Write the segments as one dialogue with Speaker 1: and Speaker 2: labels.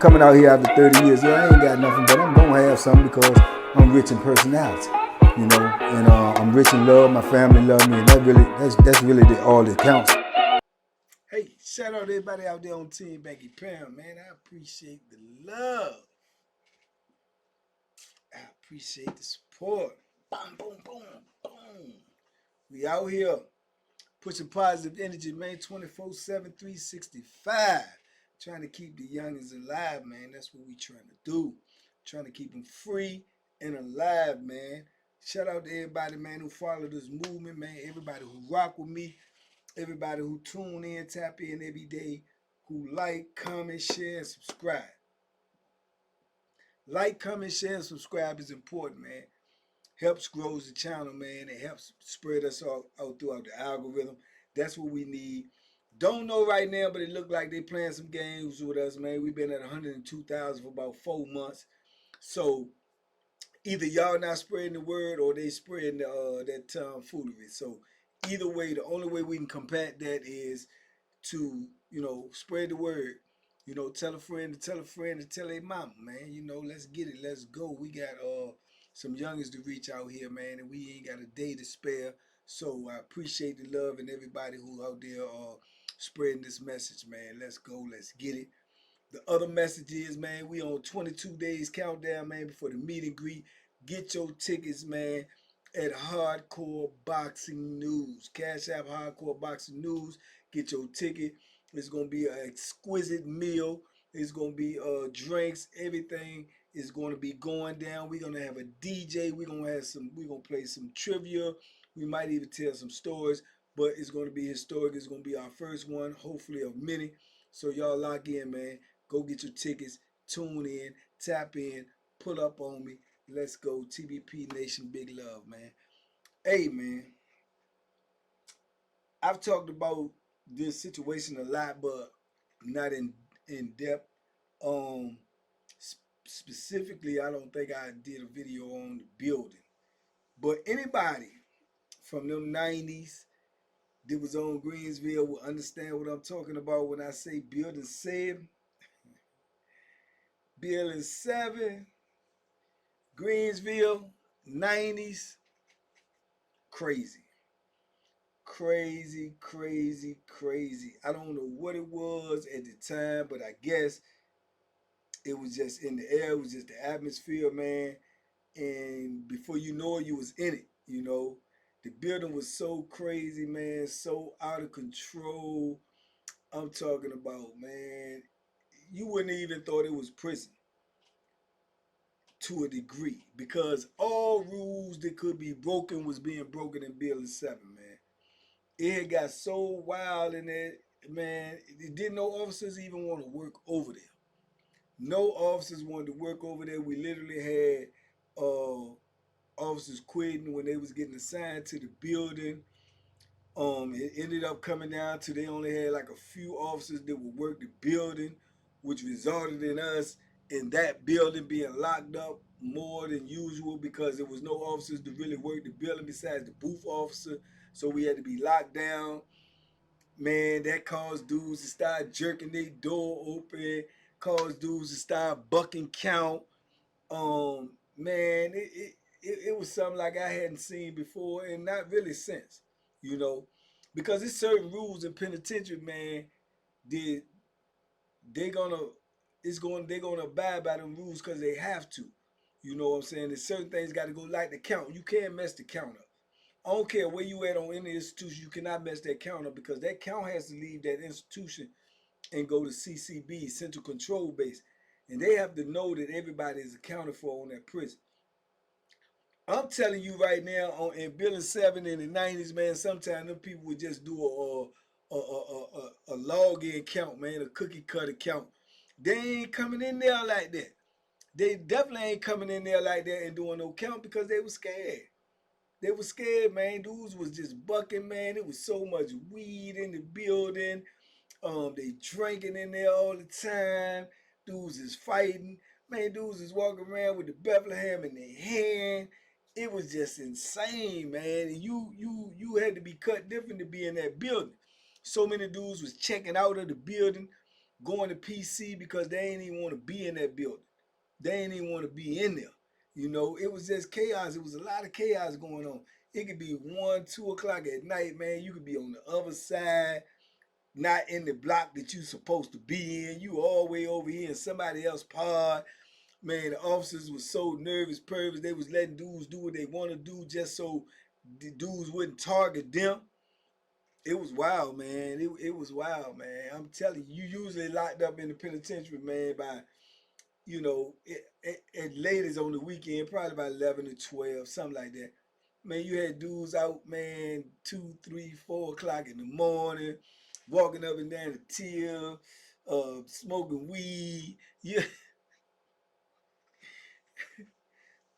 Speaker 1: coming out here after 30 years. Yeah, I ain't got nothing, but I'm gonna have something because I'm rich in personality, you know, and I'm rich in love. My family love me, and that's really all that counts. Hey, shout out to everybody out there on Team Banky Pound, man. I appreciate the love. I appreciate the support. Boom, boom, boom, boom. We out here pushing positive energy, man, 24/7, 365. Trying to keep the youngins alive, man. That's what we trying to do. Trying to keep them free and alive, man. Shout out to everybody, man, who follow this movement, man. Everybody who rock with me. Everybody who tune in, tap in every day. Who like, comment, share, and subscribe. Like, comment, share, and subscribe is important, man. Helps grows the channel, man. It helps spread us out throughout the algorithm. That's what we need. Don't know right now, but it look like they playing some games with us, man. We've been at 102,000 for about 4 months. So either y'all not spreading the word or they spreading that tomfoolery. So either way, the only way we can combat that is to, spread the word. Tell a friend to tell a friend to tell a mama, man. Let's get it. Let's go. We got some youngins to reach out here, man, and we ain't got a day to spare. So I appreciate the love and everybody who out there spreading this message, man. Let's go. Let's get it. The other message is, man, we on 22 days countdown, man, before the meet and greet. Get your tickets, man, at Hardcore Boxing News. Cash App Hardcore Boxing News. Get your ticket. It's going to be an exquisite meal. It's going to be drinks. Everything is going to be going down. We're going to have a DJ. We're going to play some trivia. We might even tell some stories, but it's going to be historic. It's going to be our first one, hopefully of many. So y'all lock in, man. Go get your tickets. Tune in. Tap in. Pull up on me. Let's go. TBP Nation, big love, man. Hey, man. I've talked about this situation a lot, but not in depth. Um, Specifically, I don't think I did a video on the building. But anybody from them 90s that was on Greensville will understand what I'm talking about when I say building 7. Building 7, Greensville, 90s, crazy. Crazy, crazy, crazy. I don't know what it was at the time, but I guess it was just in the air. It was just the atmosphere, man. And before you know it, you was in it. The building was so crazy, man, so out of control. I'm talking about, man, you wouldn't even thought it was prison to a degree because all rules that could be broken was being broken in Building 7, man. It had got so wild in there, man. Didn't no officers even want to work over there. No officers wanted to work over there. We literally had officers quitting when they was getting assigned to the building. It ended up coming down to they only had like a few officers that would work the building, which resulted in us in that building being locked up more than usual because there was no officers to really work the building besides the booth officer. So we had to be locked down. Man, that caused dudes to start jerking their door open, caused dudes to start bucking count. Man, it was something like I hadn't seen before and not really since, you know, because it's certain rules in penitentiary, man. Did they gonna they're gonna abide by them rules because they have to. You know what I'm saying? There's certain things got to go like the count. You can't mess the count up. I don't care where you at on any institution, you cannot mess that count up because that count has to leave that institution and go to CCB, Central Control Base. And they have to know that everybody is accounted for on that prison. I'm telling you right now, in Building 7 in the 90s, man, sometimes them people would just do a log-in count, man, a cookie cutter count. They ain't coming in there like that. They definitely ain't coming in there like that and doing no count because they were scared. They were scared, man. Dudes was just bucking, man. It was so much weed in the building. They drinking in there all the time. Dudes is fighting. Man, dudes is walking around with the Bethlehem in their hand. It was just insane, man. And you had to be cut different to be in that building. So many dudes was checking out of the building going to PC because they ain't even want to be in that building. They ain't even want to be in there. You know, it was just chaos. It was a lot of chaos going on. It could be 1, 2 o'clock at night, man. You could be on the other side, not in the block that you supposed to be in. You all the way over here in somebody else's pod. Man, the officers was so nervous, pervers. They was letting dudes do what they want to do just so the dudes wouldn't target them. It was wild, man. It was wild, man. I'm telling you, you usually locked up in the penitentiary, man, by, at latest on the weekend, probably about 11 to 12, something like that. Man, you had dudes out, man, 2, 3, 4 o'clock in the morning, walking up and down the tier, smoking weed. Yeah,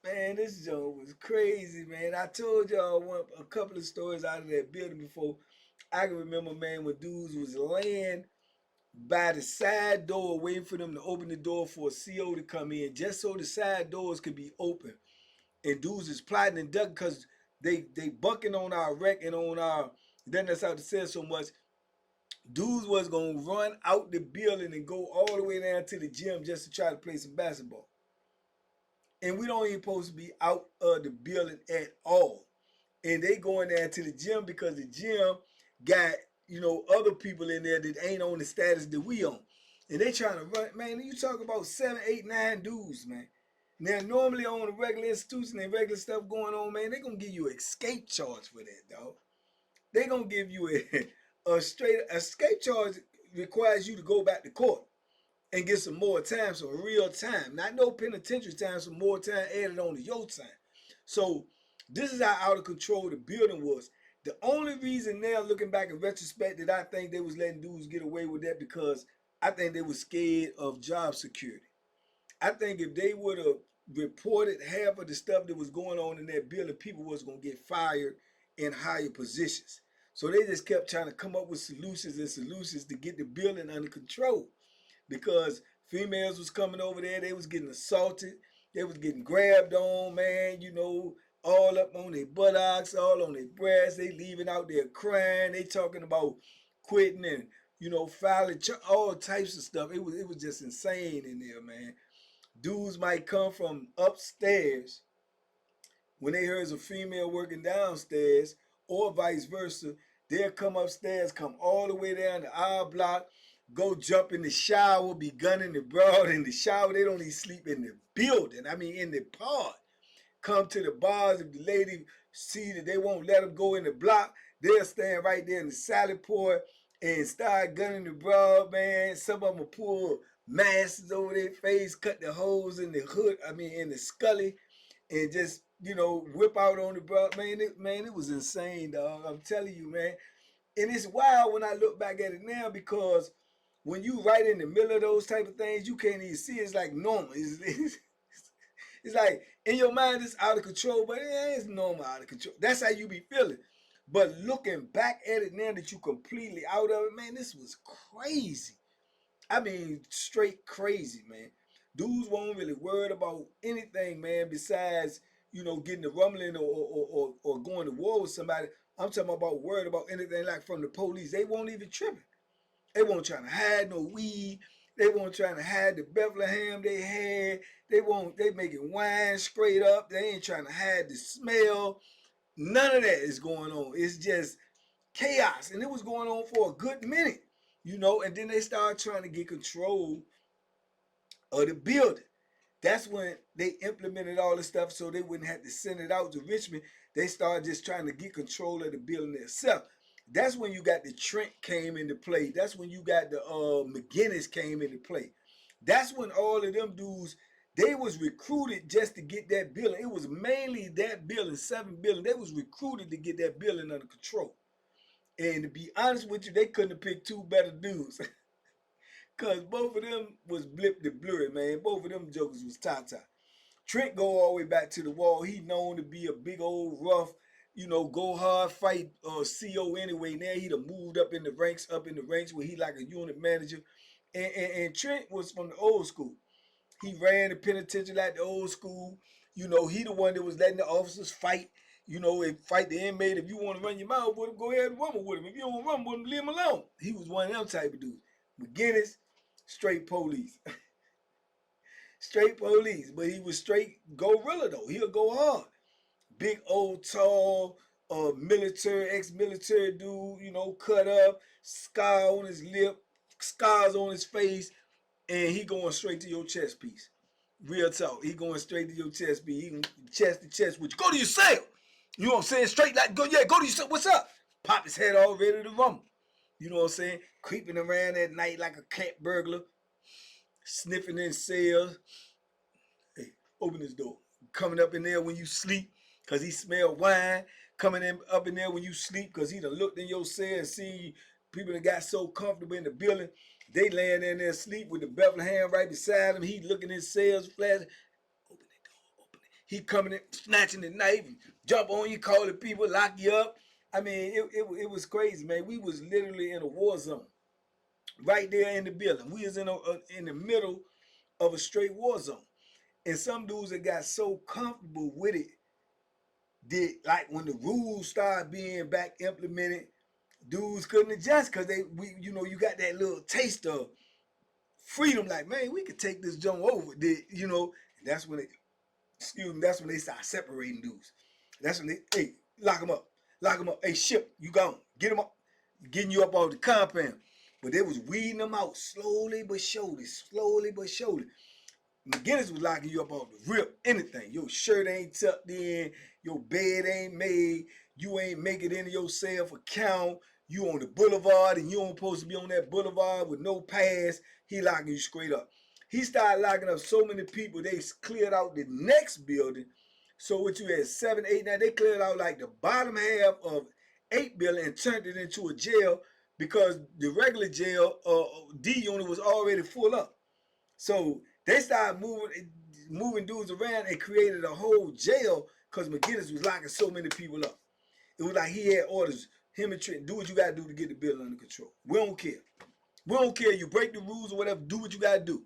Speaker 1: man, this joke was crazy, man. I told y'all a couple of stories out of that building before. I can remember, man, when dudes was laying by the side door waiting for them to open the door for a CO to come in, just so the side doors could be open. And dudes is plotting and ducking because they bucking on our wreck and on our, then that's how to say so much. Dudes was gonna run out the building and go all the way down to the gym just to try to play some basketball. And we don't even supposed to be out of the building at all. And they going down to the gym because the gym got, other people in there that ain't on the status that we on. And they trying to run, man, you talk about 7, 8, 9 dudes, man. Now, normally on the regular institution and regular stuff going on, man, they going to give you an escape charge for that, dog. They going to give you a straight escape charge requires you to go back to court and get some more time, some real time. Not no penitentiary time, some more time added on to your time. So this is how out of control the building was. The only reason now, looking back in retrospect, that I think they was letting dudes get away with that because I think they was scared of job security. I think if they would have reported half of the stuff that was going on in that building, people was gonna get fired in higher positions. So they just kept trying to come up with solutions and solutions to get the building under control because females was coming over there, they was getting assaulted, they was getting grabbed on, man, all up on their buttocks, all on their breasts, they leaving out there crying, they talking about quitting and, filing, all types of stuff. It was just insane in there, man. Dudes might come from upstairs when they heard a female working downstairs, or vice versa. They'll come upstairs, come all the way down to our block, go jump in the shower, be gunning the broad in the shower. They don't even sleep in the building. I mean, in the pod. Come to the bars. If the lady see that they won't let them go in the block, they'll stand right there in the salad port and start gunning the broad, man. Some of them will pull masks over their face, cut the holes in the hood, in the scully, and just, whip out on the broad. Man, it was insane, dog. I'm telling you, man. And it's wild when I look back at it now because when you right in the middle of those type of things, you can't even see it. It's like normal. It's like in your mind it's out of control, but it is normal out of control. That's how you be feeling. But looking back at it now that you completely out of it, man, this was crazy. I mean, straight crazy, man. Dudes won't really worried about anything, man, besides, getting the rumbling or going to war with somebody. I'm talking about worried about anything like from the police. They won't even tripping. They won't trying to hide no weed. They won't trying to hide the Bethlehem they had. They making wine straight up. They ain't trying to hide the smell. None of that is going on. It's just chaos. And it was going on for a good minute, and then they started trying to get control of the building. That's when they implemented all this stuff so they wouldn't have to send it out to Richmond. They started just trying to get control of the building itself. That's when you got the Trent came into play. That's when you got the McGinnis came into play. That's when all of them dudes, they was recruited just to get that building. It was mainly that building, 7 building. They was recruited to get that building under control. And to be honest with you, they couldn't have picked 2 better dudes. Cause both of them was blip the blurry, man. Both of them jokers was Tata. Trent go all the way back to the wall. He known to be a big old rough, go hard fight CO anyway. Now he done moved up in the ranks, where he like a unit manager. And Trent was from the old school. He ran the penitentiary like the old school. He the one that was letting the officers fight. And fight the inmate. If you want to run your mouth with him, go ahead and run with him. If you don't run with him, leave him alone. He was one of them type of dudes. McGinnis, Straight police. Straight police. But he was straight gorilla though. He'll go hard. Big old tall military, ex-military dude, you know, cut up, scar on his lip, scars on his face, and he going straight to your chest piece. Real talk. He going straight to your chest piece. He can chest to chest with you. Go to your cell. You know what I'm saying? Straight like go, yeah, go to your cell. What's up? Pop his head all ready to rumble. You know what I'm saying? Creeping around at night like a cat burglar, sniffing in cells. Hey, open this door. Coming up in there when you sleep, cause he smell wine. Coming in up in there when you sleep, cause he done looked in your cell and seen people that got so comfortable in the building. They laying in there asleep with the Bethlehem right beside him. He looking in cells, flashing. Open that door, open it. He coming in, snatching the knife, and jump on you, calling people, lock you up. I mean, it was crazy, man. We was literally in a war zone right there in the building. We was in the middle of a straight war zone. And some dudes that got so comfortable with it, did like when the rules started being back implemented, dudes couldn't adjust because you got that little taste of freedom. Like, man, we could take this jump over. That's when that's when they start separating dudes. That's when hey, lock them up, lock them up. Hey, ship, you gone, get them up, getting you up off the compound. But they was weeding them out slowly but surely, slowly but surely. McGinnis was locking you up off the rip, anything. Your shirt ain't tucked in, your bed ain't made, you ain't making it into yourself a count, you on the boulevard and you don't supposed to be on that boulevard with no pass. He locking you straight up. He started locking up so many people, they cleared out the next building. So what you had, 7, 8, 9, they cleared out like the bottom half of 8 building and turned it into a jail because the regular jail D unit was already full up. So they started moving dudes around and created a whole jail because McGinnis was locking so many people up. It was like he had orders, him and Trent, do what you got to do to get the building under control. We don't care. We don't care. You break the rules or whatever, do what you got to do.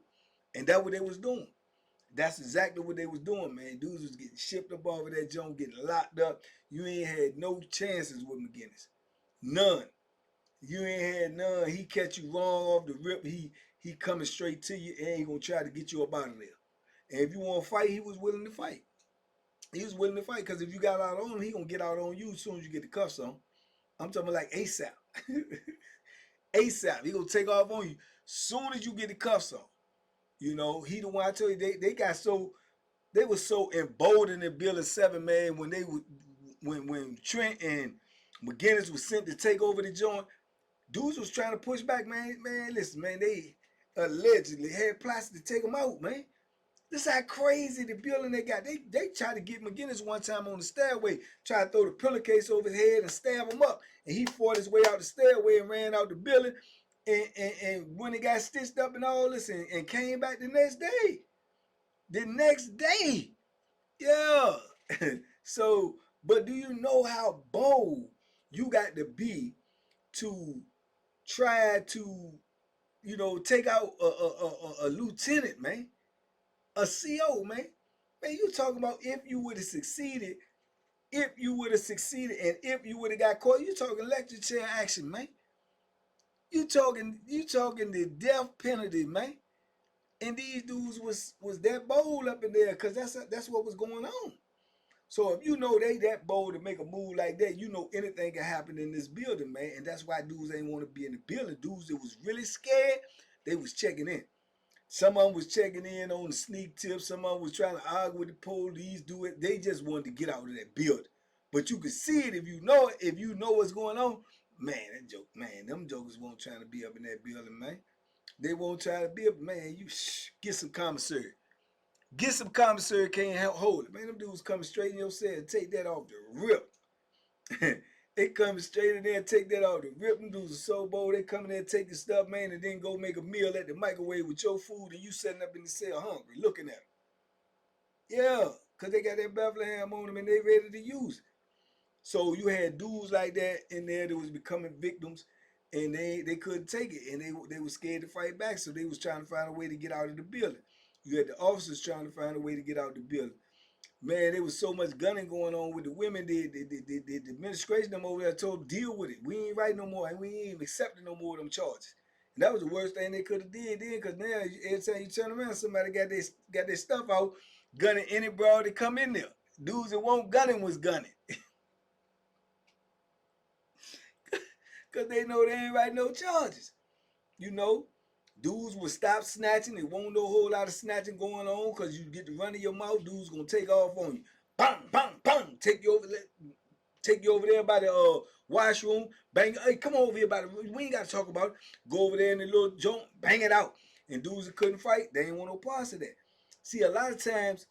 Speaker 1: And that's what they was doing. That's exactly what they was doing, man. Dudes was getting shipped up off of that joint, getting locked up. You ain't had no chances with McGinnis. None. You ain't had none. He catch you wrong off the rip. He coming straight to you and he gonna try to get you up out of there. And if you want to fight, he was willing to fight. He was willing to fight because if you got out on him, he gonna get out on you as soon as you get the cuffs on. I'm talking like ASAP. ASAP. He gonna take off on you soon as you get the cuffs on. You know, he the one I tell you they were so emboldened in Building 7, man, when Trent and McGinnis was sent to take over the joint. Dudes was trying to push back, man. Man, listen, man, they allegedly had plots to take them out, man. This is how crazy the building they got. They tried to get McGinnis one time on the stairway, tried to throw the pillowcase over his head and stab him up. And he fought his way out the stairway and ran out the building. And when he got stitched up and all this and came back the next day. The next day. Yeah. So, but do you know how bold you got to be to try to, take out a lieutenant, man, a CO, man. Man, you talking about if you would have succeeded, and if you would have got caught, you talking electric chair action, man. You talking the death penalty, man. And these dudes was that bold up in there, cause that's what was going on. So if you know they that bold to make a move like that, you know anything can happen in this building, man. And that's why dudes ain't want to be in the building. Dudes that was really scared, they was checking in. Some of them was checking in on the sneak tips. Some of them was trying to argue with the police, do it. They just wanted to get out of that building. But you can see it if you know it. If you know what's going on, them jokers won't try to be up in that building, man. They won't try to be up, man. Get some commissary. Get some commissary, can't hold it. Man, them dudes coming straight in your cell and take that off the rip. They coming straight in there and take that off the rip. Them dudes are so bold. They come in there and take the stuff, man, and then go make a meal at the microwave with your food and you sitting up in the cell hungry, looking at them. Yeah, because they got that Bethlehem on them and they ready to use it. So you had dudes like that in there that was becoming victims and they couldn't take it and they were scared to fight back. So they was trying to find a way to get out of the building. You had the officers trying to find a way to get out of the building. Man, there was so much gunning going on with the women. The administration them over there told them, deal with it. We ain't writing no more. And we ain't accepting no more of them charges. That was the worst thing they could have did then, because now every time you turn around, somebody got their stuff out, gunning any broad that come in there. Dudes that won't gunning was gunning. Because they know they ain't writing no charges. You know, dudes will stop snatching. There won't no whole lot of snatching going on because you get to run in your mouth. Dudes gonna take off on you. Bang, bang, bang. Take you over there by the washroom. Bang. Hey, come on over here by the. We ain't got to talk about it. Go over there in the little joint. Bang it out. And dudes that couldn't fight, they ain't want no parts of that. See, a lot of times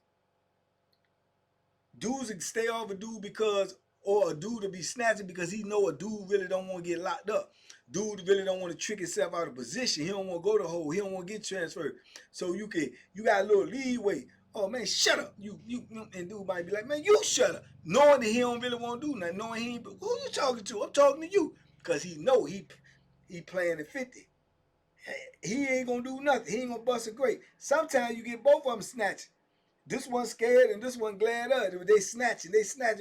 Speaker 1: dudes would stay off a dude because, or a dude to be snatching because he know a dude really don't want to get locked up. Dude really don't want to trick himself out of position. He don't want to go to hole. He don't want to get transferred. So you got a little leeway. Oh man, shut up. You and dude might be like, man, you shut up. Knowing that he don't really want to do nothing. Knowing he ain't, who you talking to? I'm talking to you. Because he know he playing at 50. He ain't gonna do nothing. He ain't gonna bust a grape. Sometimes you get both of them snatching. This one scared and this one glad up. They snatching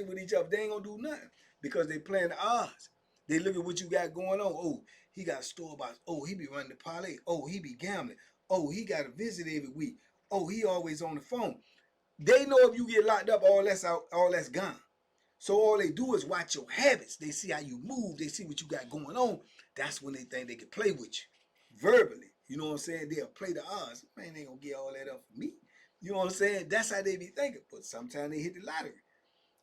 Speaker 1: with each other. They ain't gonna do nothing because they playing the odds. They look at what you got going on. Oh, he got a store box. Oh, he be running the parlay. Oh, he be gambling. Oh, he got a visit every week. Oh, he always on the phone. They know if you get locked up, all that's out, all that's gone. So all they do is watch your habits. They see how you move. They see what you got going on. That's when they think they can play with you verbally. You know what I'm saying? They'll play the odds. Man, they gonna get all that up for me. You know what I'm saying? That's how they be thinking. But sometimes they hit the lottery,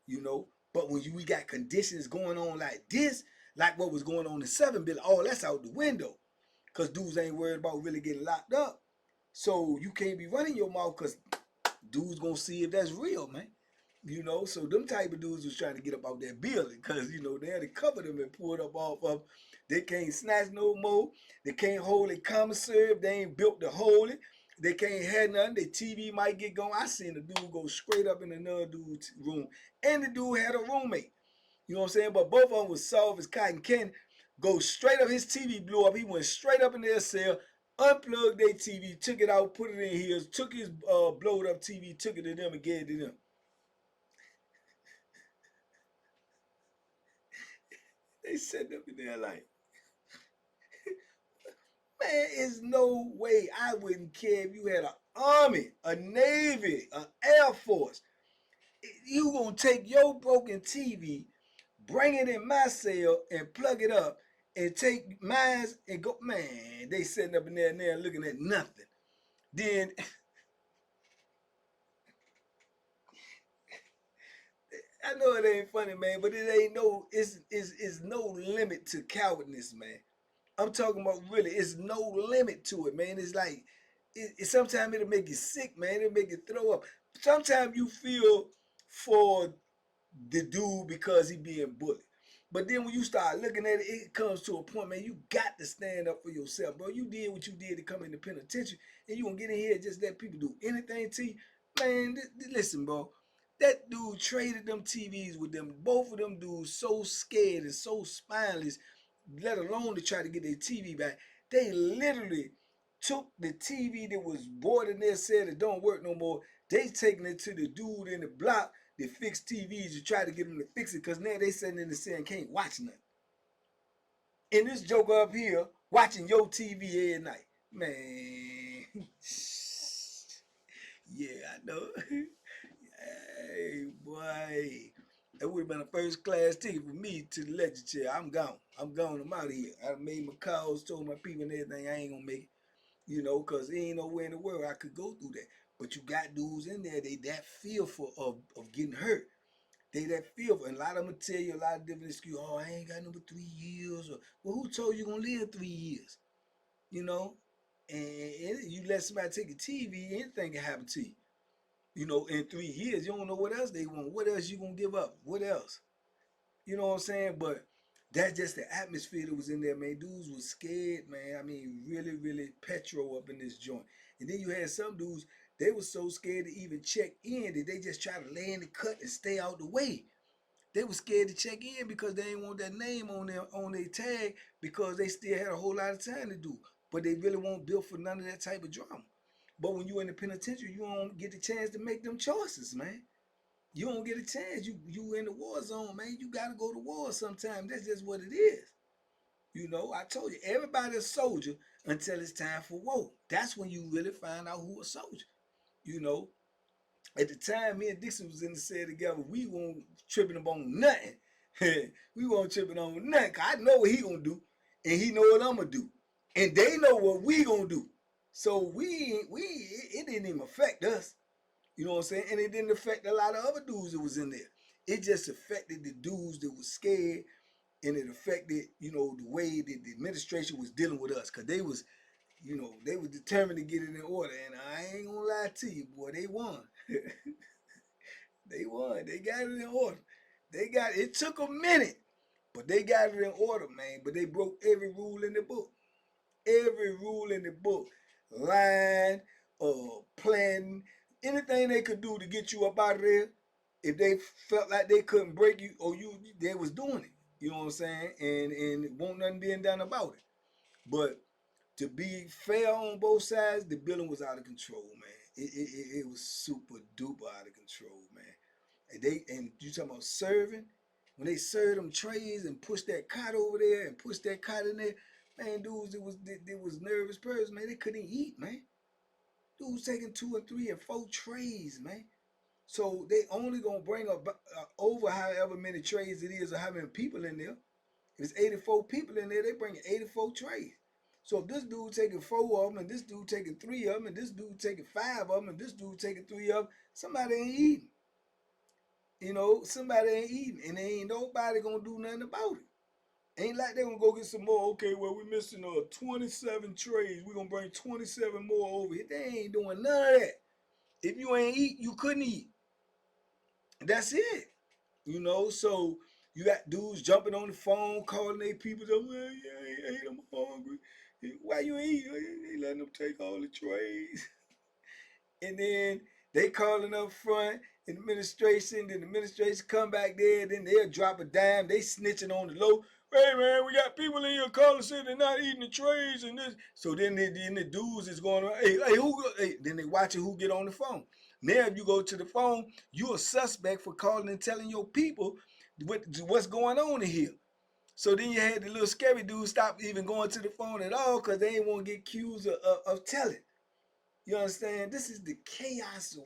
Speaker 1: you know. But when we got conditions going on like this, like what was going on in 7 Bill, all that's out the window. Because dudes ain't worried about really getting locked up. So you can't be running your mouth because dudes gonna see if that's real, man. You know, so them type of dudes was trying to get up out that building because, you know, they had to cover them and pull it up off of. They can't snatch no more. They can't hold a commissary if they ain't built to hold it. They can't have nothing. Their TV might get going. I seen a dude go straight up in another dude's room. And the dude had a roommate. You know what I'm saying? But both of them was soft as cotton candy. Go straight up. His TV blew up. He went straight up in their cell, unplugged their TV, took it out, put it in his, took his blowed up TV, took it to them and gave it to them. They sitting up in there like, man, there's no way I wouldn't care if you had an army, a navy, an air force. You gonna take your broken TV, bring it in my cell and plug it up and take mine and go. Man, they sitting up in there looking at nothing. Then I know it ain't funny, man, but it ain't no, it's no limit to cowardness, man. I'm talking about really, it's no limit to it, man. It's like, sometimes it'll make you sick, man. It'll make you throw up. Sometimes you feel for the dude because he being bullied. But then when you start looking at it, it comes to a point, man, you got to stand up for yourself, bro. You did what you did to come in the penitentiary, and you gonna get in here and just let people do anything to you. Man, listen, bro. That dude traded them TVs with them. Both of them dudes so scared and so spineless, let alone to try to get their TV back. They literally took the TV that was bored in there, said it don't work no more. They taking it to the dude in the block that fix TVs to try to get them to fix it because now they sitting in the cell and can't watch nothing. And this joker up here watching your TV every night. Man. Yeah, I know. Hey, boy. That would have been a first class ticket for me to the legislature. I'm gone. I'm out of here. I made my calls, told my people and everything. I ain't gonna make it. You know, because there ain't nowhere in the world I could go through that. But you got dudes in there, they that fearful of getting hurt. They that fearful. And a lot of them tell you a lot of different excuses. Oh, I ain't got number 3 years. Or, well, who told you going to live 3 years? You know? And you let somebody take a TV, anything can happen to you. You know, in 3 years, you don't know what else they want. What else you going to give up? What else? You know what I'm saying? But that's just the atmosphere that was in there, man. Dudes was scared, man. I mean, really, really petro up in this joint. And then you had some dudes, they were so scared to even check in that they just try to lay in the cut and stay out the way. They were scared to check in because they didn't want that name on their tag because they still had a whole lot of time to do. But they really won't build for none of that type of drama. But when you in the penitentiary, you don't get the chance to make them choices, man. You don't get a chance. You in the war zone, man. You gotta go to war sometime. That's just what it is. You know, I told you, everybody a soldier until it's time for war. That's when you really find out who a soldier. You know, at the time, me and Dixon was in the cell together. We weren't tripping on nothing. We weren't tripping on nothing. 'Cause I know what he gonna do, and he know what I'm gonna do, and they know what we gonna do. So it didn't even affect us. You know what I'm saying? And it didn't affect a lot of other dudes that was in there. It just affected the dudes that was scared, and it affected, you know, the way that the administration was dealing with us, cause they was, you know, they was determined to get it in order. And I ain't gonna lie to you, boy, they won. They won. They got it in order. They got it. Took a minute, but they got it in order, man. But they broke every rule in the book. Every rule in the book. Lying, planning, anything they could do to get you up out of there. If they felt like they couldn't break you, or they was doing it. You know what I'm saying? And won't nothing being done about it. But to be fair on both sides, the building was out of control, man. It was super duper out of control, man. And you talking about serving? When they served them trays and pushed that cot over there and pushed that cot in there, man, dudes, it was nervous person, man. They couldn't eat, man. Dudes taking 2 and 3 and 4 trays, man. So they only gonna bring up over however many trays it is or how many people in there. If it's 84 people in there, they bring 84 trays. So if this dude taking 4 of them, and this dude taking 3 of them, and this dude taking 5 of them, and this dude taking 3 of them, somebody ain't eating. You know, somebody ain't eating, and ain't nobody gonna do nothing about it. Ain't like they gonna go get some more. Okay, well, we missing 27 trays. We gonna bring 27 more over here. They ain't doing none of that. If you ain't eat, you couldn't eat. That's it. You know, so you got dudes jumping on the phone, calling their people. Well, yeah, I ain't ate. I'm hungry. Why you ain't eat? They letting them take all the trays. And then they calling up front administration. Then the administration come back there. Then they'll drop a dime. They snitching on the low. Hey man, we got people in here calling saying they're not eating the trays and this. So then the dudes is going, hey, who? Hey, then they watching who get on the phone. Now if you go to the phone, you a suspect for calling and telling your people what's going on in here. So then you had the little scary dude stop even going to the phone at all because they didn't want to get accused of telling. You understand? This is the chaos,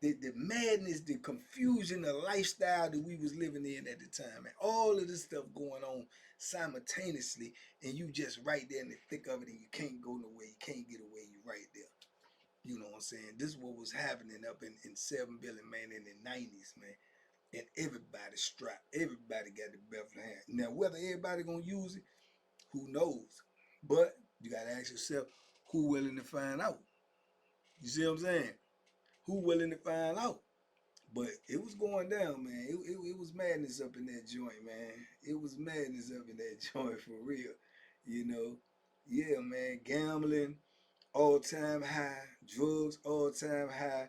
Speaker 1: the madness, the confusion, the lifestyle that we was living in at the time. And all of this stuff going on simultaneously, and you just right there in the thick of it, and you can't go nowhere, you can't get away, you right there. You know what I'm saying? This is what was happening up in 7 Billion, man, in the 90s, man. And everybody strapped. Everybody got the Bethlehem. Now, whether everybody gonna use it, who knows? But you gotta ask yourself, who willing to find out? You see what I'm saying? Who willing to find out? But it was going down, man. It was madness up in that joint, man. It was madness up in that joint for real. You know? Yeah, man. Gambling, all time high. Drugs, all time high.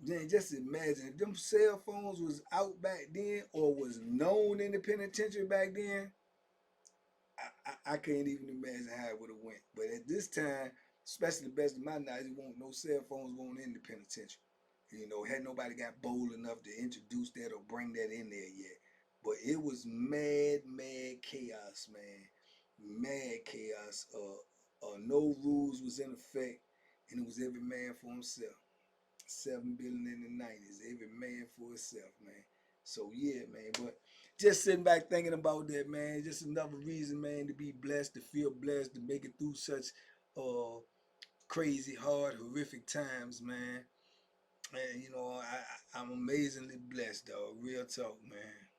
Speaker 1: Then just imagine if them cell phones was out back then or was known in the penitentiary back then. I can't even imagine how it would have went. But at this time, especially the best of my knowledge, it won't no cell phones going in the penitentiary. You know, had nobody got bold enough to introduce that or bring that in there yet. But it was mad chaos, man. Mad chaos. No rules was in effect, and it was every man for himself. 7 billion in the 90s. Every man for himself, man. So yeah, man. But just sitting back thinking about that, man. Just another reason, man, to be blessed, to feel blessed, to make it through such uh crazy, hard, horrific times, man. And you know, I'm amazingly blessed, dog. Real talk, man.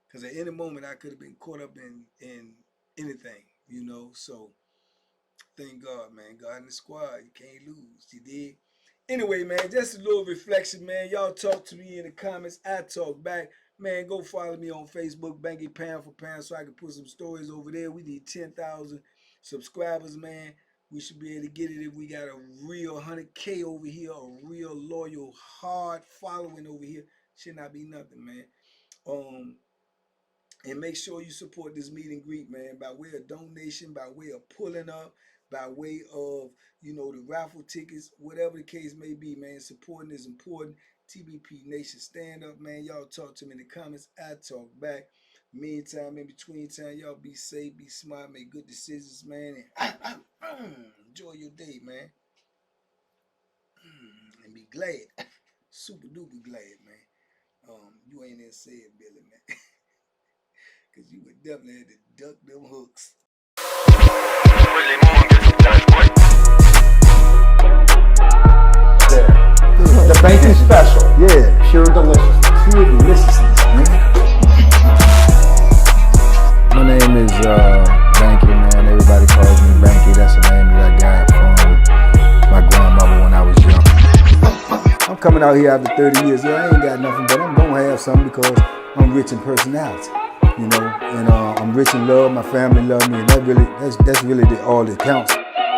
Speaker 1: Because at any moment I could have been caught up in anything, you know. So thank God, man. God in the squad. You can't lose. You did. Anyway, man, just a little reflection, man. Y'all talk to me in the comments. I talk back. Man, go follow me on Facebook, Banky Pound for Pound, so I can put some stories over there. We need 10,000 subscribers, man. We should be able to get it if we got a real 100K over here, a real loyal, hard following over here. Should not be nothing, man. Um, and make sure you support this meet and greet, man, by way of donation, by way of pulling up, by way of, you know, the raffle tickets, whatever the case may be, man. Supporting is important. TBP Nation, stand up, man. Y'all talk to me in the comments. I talk back. Meantime, in between time, y'all be safe, be smart, make good decisions, man, and enjoy your day, man. And be glad, super duper glad, man. You ain't in say it, Billy, man, because you would definitely have to duck them hooks.
Speaker 2: The banky special.
Speaker 1: Yeah,
Speaker 2: Pure deliciousness.
Speaker 1: pure deliciousness, man.
Speaker 3: My name is Banky, man. Everybody calls me Banky. That's the name that I got from my grandmother when I was young. I'm coming out here after 30 years. Yeah, I ain't got nothing, but I'm gonna have something because I'm rich in personality, you know, and I'm rich in love. My family love me, and that's really all that counts.